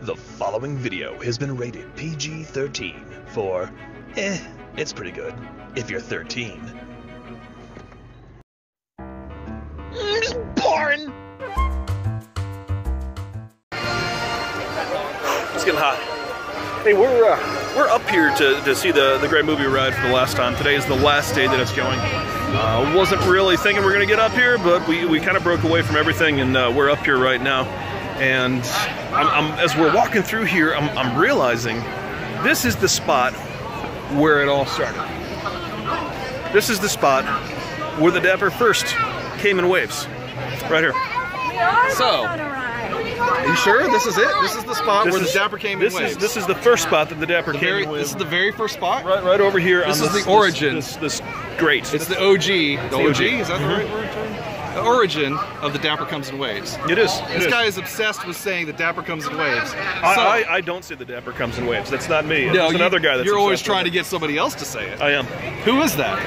The following video has been rated PG-13 for, it's pretty good, if you're 13. Splorin! It's getting hot. Hey, we're up here to see the great movie ride for the last time. Today is the last day that it's going. Wasn't really thinking we're gonna get up here, but we kind of broke away from everything, and we're up here right now. And as we're walking through here, I'm realizing this is the spot where it all started. This is the spot where the Dapper first came in waves. Right here. So, are you sure this is it? This is the spot where the Dapper came in waves? This is the first spot that the Dapper came in waves. This is the very first spot? Right over here. This is the origin. This great. It's the OG. The OG? Is that the right word? The origin of the Dapper comes in waves. It is. This guy is obsessed with saying the Dapper comes in waves. I don't say the Dapper comes in waves. That's not me. No, it's another guy that's you're always trying to get somebody else to say it. I am. Who is that?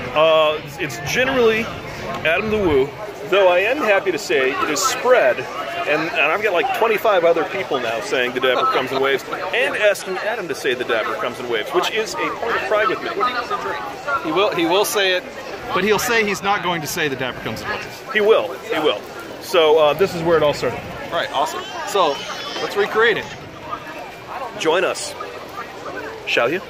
It's generally Adam the Woo, though I am happy to say it is spread, and I've got like 25 other people now saying the Dapper comes in waves, and asking Adam to say the Dapper comes in waves, which is a point of pride with me. He will say it, but he'll say he's not going to say the Dapper comes in waves. He will. So this is where it all started. Right, awesome. So, let's recreate it. Join us, shall you?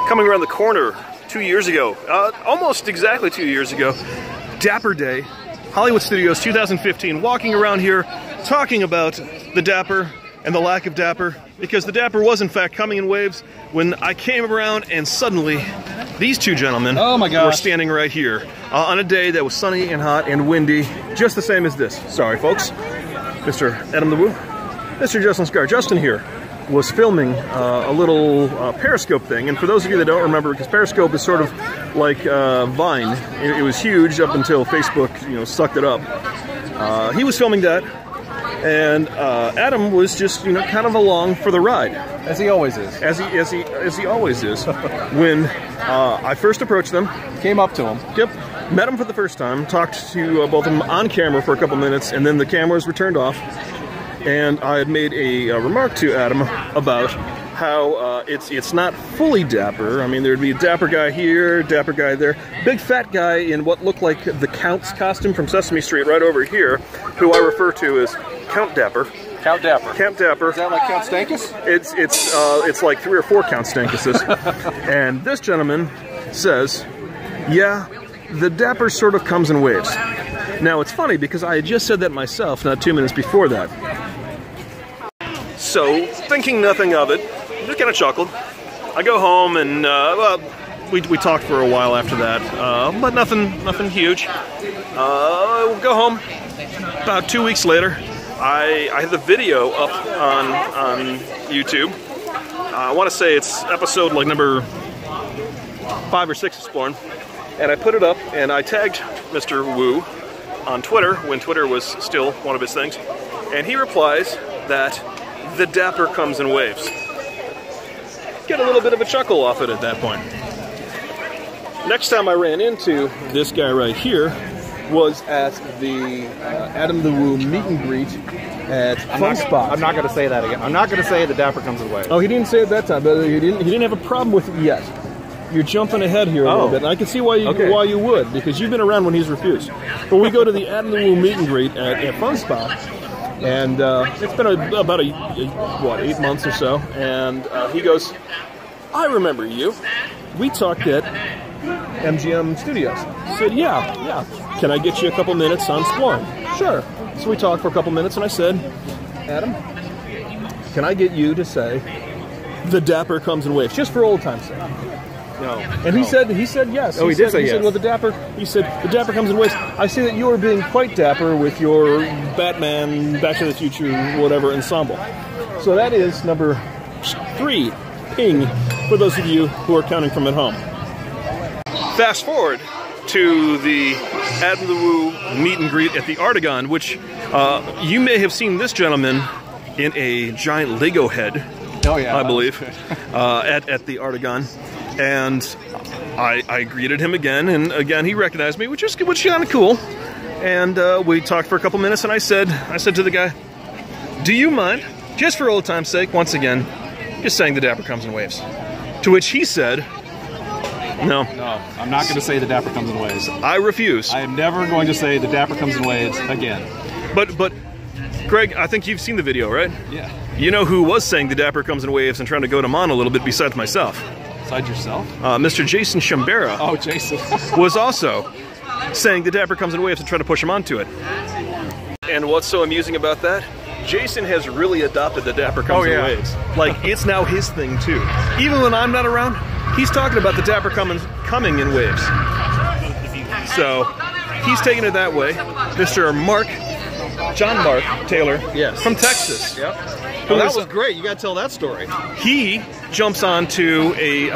Coming around the corner 2 years ago, almost exactly 2 years ago, Dapper Day, Hollywood Studios 2015, walking around here talking about the Dapper and the lack of Dapper, because the Dapper was in fact coming in waves when I came around and suddenly these two gentlemen were standing right here on a day that was sunny and hot and windy, just the same as this. Sorry folks, Mr. Adam the Woo, Mr. Justin Scar. Justin here was filming a little Periscope thing, and for those of you that don't remember, because Periscope is sort of like Vine, it was huge up until Facebook, sucked it up. He was filming that, and Adam was just, kind of along for the ride, as he always is. As he always is. When I first approached them, came up to him. Yep. Met him for the first time, talked to both of them on camera for a couple minutes, and then the cameras were turned off. And I had made a remark to Adam about how it's not fully Dapper. I mean, there'd be a Dapper guy here, Dapper guy there, big fat guy in what looked like the Count's costume from Sesame Street right over here, who I refer to as Count Dapper. Count Dapper. Count Dapper. Is that like Count Stankus? It's like 3 or 4 Count Stankuses. And this gentleman says, yeah, the Dapper sort of comes in waves. Now, it's funny because I had just said that myself not 2 minutes before that. So, thinking nothing of it, just kind of chuckled. I go home and, well, we talked for a while after that, but nothing huge. We'll go home. About 2 weeks later, I had the video up on YouTube. I want to say it's episode like number 5 or 6 of Splorin. And I put it up and I tagged Mr. Woo on Twitter when Twitter was still one of his things. And he replies that the Dapper comes in waves. Get a little bit of a chuckle off it at that point. Next time I ran into this guy right here was at the Adam the Woo meet and greet at Fun Spot. I'm not going to say that again. I'm not going to say the Dapper comes in waves. Oh, he didn't say it that time, but he didn't have a problem with it yet. You're jumping ahead here a little bit, and I can see why you would, because you've been around when he's refused. But we go to the Adam the Woo meet and greet at Fun Spot, and it's been about 8 months or so, and he goes, I remember you. We talked at MGM Studios. I said, yeah. Can I get you a couple minutes on Splorin? Sure. So we talked for a couple minutes, and I said, Adam, can I get you to say, the Dapper comes in waves, just for old time's sake? No. And he said yes. Oh, he did say yes. He said, well, the Dapper comes in waves. I see that you are being quite dapper with your Batman, Back to the Future, whatever ensemble. So that is number 3, ping, for those of you who are counting from at home. Fast forward to the Adam the Woo meet and greet at the Artagon, which you may have seen this gentleman in a giant Lego head. Oh yeah, I believe at the Artagon, and I greeted him again, and again he recognized me, which is kind of cool. And we talked for a couple minutes, and I said to the guy, "Do you mind, just for old time's sake, once again, just saying the Dapper comes in waves?" To which he said, "No, I'm not going to say the Dapper comes in waves. I refuse. I am never going to say the Dapper comes in waves again." But Greg, I think you've seen the video, right? Yeah. You know who was saying the Dapper comes in waves and trying to go to Mon a little bit besides myself? Besides yourself? Mr. Jason Shambera. Oh, Jason. Was also saying the Dapper comes in waves and trying to push him onto it. And what's so amusing about that? Jason has really adopted the Dapper comes in waves. Like, it's now his thing too. Even when I'm not around, he's talking about the Dapper coming in waves. So he's taking it that way. Mr. John Mark Taylor, yes, from Texas. Yep. Well, that was great. You got to tell that story. He jumps onto a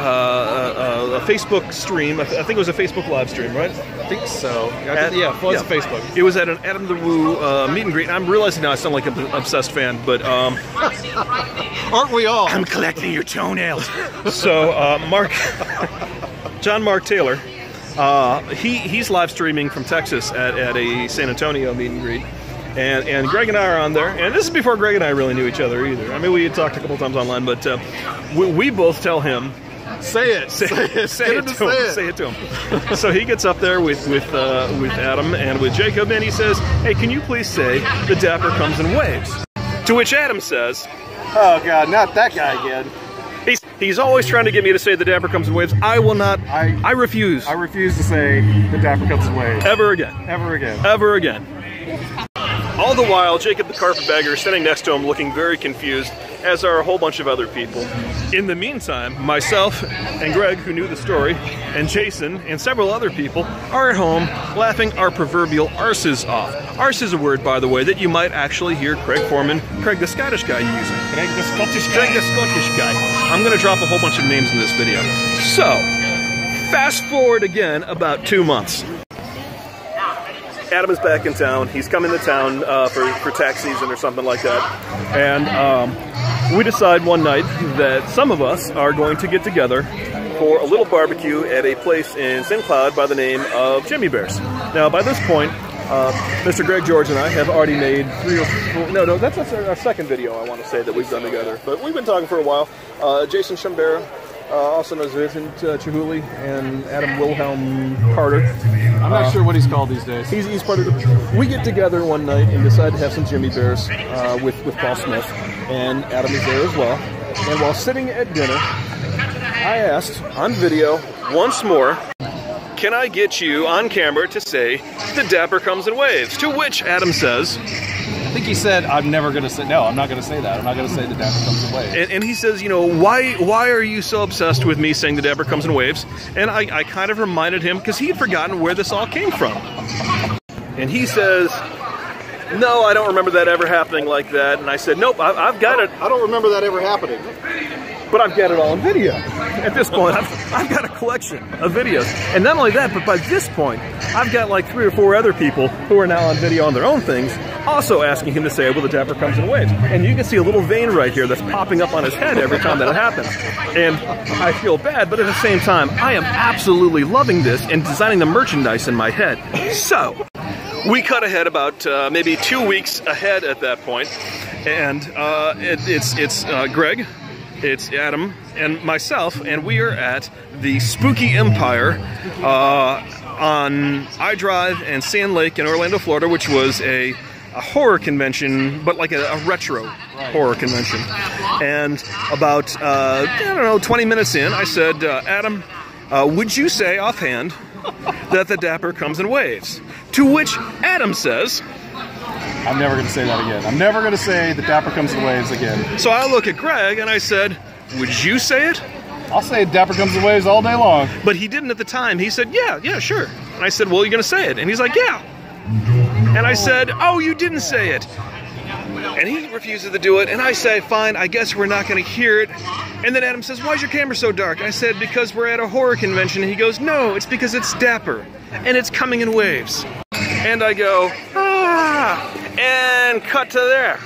Facebook stream. I think it was a Facebook live stream, right? I think so. It was Facebook. It was at an Adam the Woo meet and greet. And I'm realizing now I sound like an obsessed fan, but aren't we all? I'm collecting your toenails. So John Mark Taylor, he's live streaming from Texas at a San Antonio meet and greet. And Greg and I are on there, and this is before Greg and I really knew each other either. I mean, we had talked a couple times online, but we both tell him, say it to him. So he gets up there with Adam and with Jacob, and he says, "Hey, can you please say the Dapper comes in waves?" To which Adam says, "Oh God, not that guy again." He's always trying to get me to say the Dapper comes in waves. I will not. I refuse. I refuse to say the Dapper comes in waves. Ever again. Ever again. Ever again. All the while, Jacob the carpetbagger is standing next to him looking very confused, as are a whole bunch of other people. In the meantime, myself and Greg, who knew the story, and Jason and several other people are at home laughing our proverbial arses off. Arse is a word, by the way, that you might actually hear Craig the Scottish guy, using. Craig the Scottish guy. I'm going to drop a whole bunch of names in this video. So, fast forward again about 2 months. Adam is back in town. He's coming to town for tax season or something like that. And we decide one night that some of us are going to get together for a little barbecue at a place in St. Cloud by the name of Jimmy Bear's. Now, by this point, Mr. Greg George and I have already made 3 or 4... No, that's our second video, I want to say, that we've done together. But we've been talking for a while. Jason Shambera, also known as Vincent Chihuly, and Adam Wilhelm Carter. I'm not sure what he's called these days. He's part of the... We get together one night and decide to have some Jimmy Bears with Paul Smith, and Adam is there as well. And while sitting at dinner, I asked on video once more, "Can I get you on camera to say the Dapper comes in waves?" To which Adam says... I think he said, I'm not going to say that. I'm not going to say the Dapper comes in waves. And he says, you know, why are you so obsessed with me saying the Dapper comes in waves? And I kind of reminded him, because he had forgotten where this all came from. And he says, "No, I don't remember that ever happening like that." And I said, "Nope, I've got it." I don't remember that ever happening. But I've got it all in video. At this point, I've got a collection of videos. And not only that, but by this point, I've got like 3 or 4 other people who are now on video on their own things, also asking him to say, "Well, the Dapper comes in waves." And you can see a little vein right here that's popping up on his head every time that happens. And I feel bad, but at the same time, I am absolutely loving this and designing the merchandise in my head. So, we cut ahead about maybe 2 weeks ahead at that point. And it's Greg, it's Adam, and myself, and we are at the Spooky Empire on I-Drive and Sand Lake in Orlando, Florida, which was a horror convention, but like a retro horror convention. And about, 20 minutes in, I said, "Adam, would you say offhand that the Dapper comes in waves?" To which Adam says, "I'm never going to say that again. I'm never going to say the Dapper comes in waves again." So I look at Greg and I said, "Would you say it?" I'll say Dapper comes in waves all day long. But he didn't at the time. He said, yeah, sure. And I said, well, you're going to say it. And he's like, yeah. And I said, oh, you didn't say it. And he refuses to do it. And I say, fine, I guess we're not going to hear it. And then Adam says, why's your camera so dark? I said, because we're at a horror convention. And he goes, no, it's because it's Dapper. And it's coming in waves. And I go, ah, and cut to there.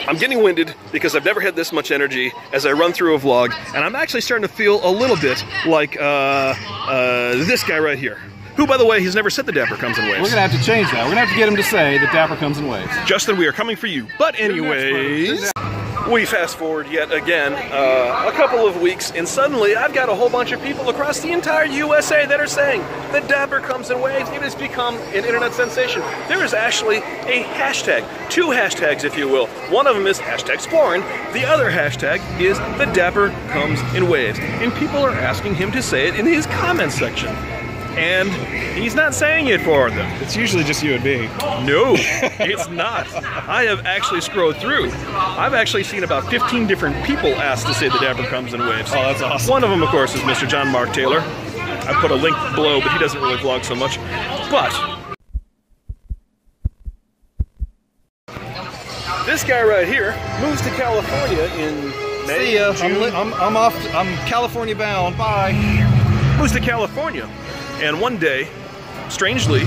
I'm getting winded because I've never had this much energy as I run through a vlog, and I'm actually starting to feel a little bit like this guy right here, who, by the way, he's never said the Dapper comes in waves. We're going to have to change that. We're going to have to get him to say that Dapper comes in waves. Justin, we are coming for you. But anyways, we fast forward yet again a couple of weeks, and suddenly I've got a whole bunch of people across the entire USA that are saying the Dapper comes in waves. It has become an internet sensation. There is actually a hashtag, 2 hashtags if you will. One of them is hashtag Splorin. The other hashtag is the Dapper comes in waves. And people are asking him to say it in his comment section. And he's not saying it for them. It's usually just you and me. No, it's not. I have actually scrolled through. I've actually seen about 15 different people ask to say the Dapper comes in waves. Oh, that's awesome. One of them, of course, is Mr. John Mark Taylor. I put a link below, but he doesn't really vlog so much. But this guy right here moves to California in May. See ya. I'm off. I'm California bound. Bye. Moves to California. And one day, strangely,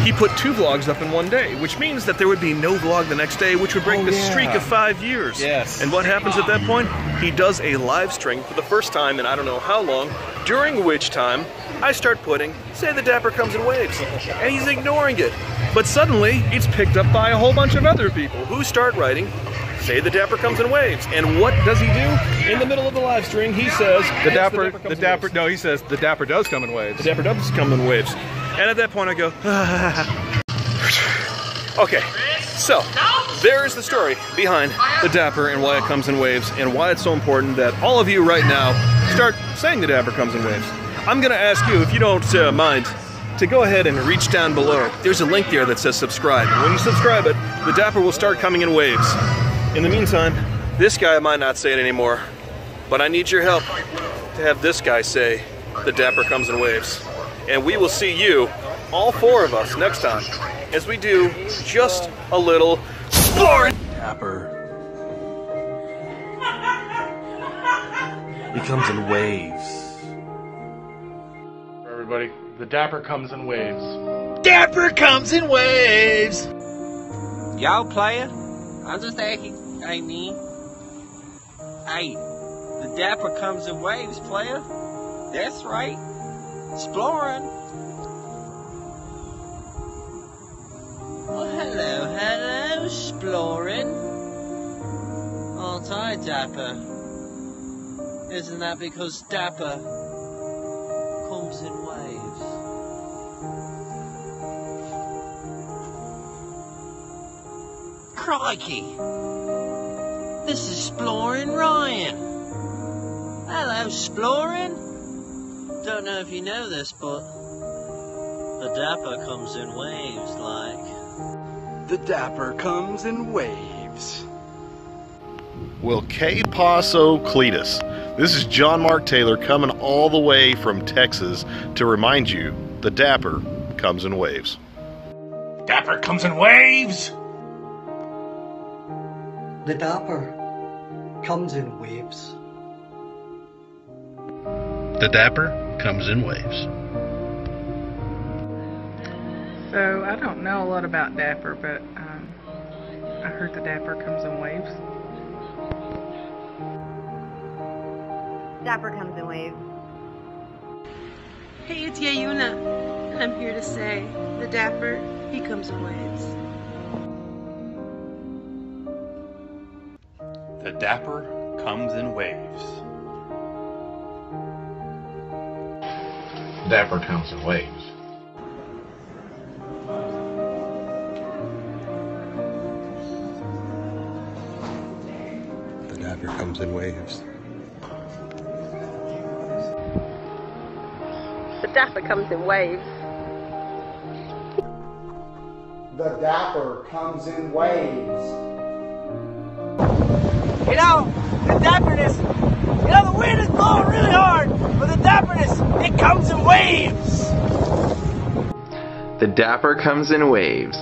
he put 2 vlogs up in one day, which means that there would be no vlog the next day, which would break the streak of 5 years. Yes. And what happens at that point? He does a live stream for the first time in I don't know how long, during which time I start putting, say the Dapper comes in waves. And he's ignoring it. But suddenly, it's picked up by a whole bunch of other people who start writing, say the Dapper comes in waves. And what does he do? In the middle of the live stream, he says, he says the Dapper does come in waves. The Dapper does come in waves. And at that point I go, okay, so there is the story behind the Dapper and why it comes in waves and why it's so important that all of you right now start saying the Dapper comes in waves. I'm gonna ask you, if you don't mind, to go ahead and reach down below. There's a link there that says subscribe. And when you subscribe it, the Dapper will start coming in waves. In the meantime, this guy might not say it anymore, but I need your help to have this guy say the Dapper comes in waves. And we will see you, all 4 of us, next time, as we do just a little Splorin. Dapper. He comes in waves. Everybody, the Dapper comes in waves. Dapper comes in waves! Y'all player? I'm just asking. Hey, me. Hey, the Dapper comes in waves, player. That's right. Splorin. Well, hello, Splorin. Aren't I, Dapper? Isn't that because Dapper comes in waves? Crikey! This is Splorin Ryan. Hello, Splorin. Don't know if you know this, but the Dapper comes in waves, like. The Dapper comes in waves. Well, K Paso Cletus. This is John Mark Taylor coming all the way from Texas to remind you the Dapper comes in waves. Dapper comes in waves! The Dapper comes in waves. The Dapper comes in waves. So, I don't know a lot about Dapper, but I heard the Dapper comes in waves. Dapper comes in waves. Hey, it's Yayuna, and I'm here to say, the Dapper, he comes in waves. The Dapper comes in waves. Dapper comes in waves. The Dapper comes in waves. The Dapper comes in waves. The Dapper comes in waves. You know, the Dapperness, the wind is blowing really hard, but the dapperness, it comes in waves. The Dapper comes in waves.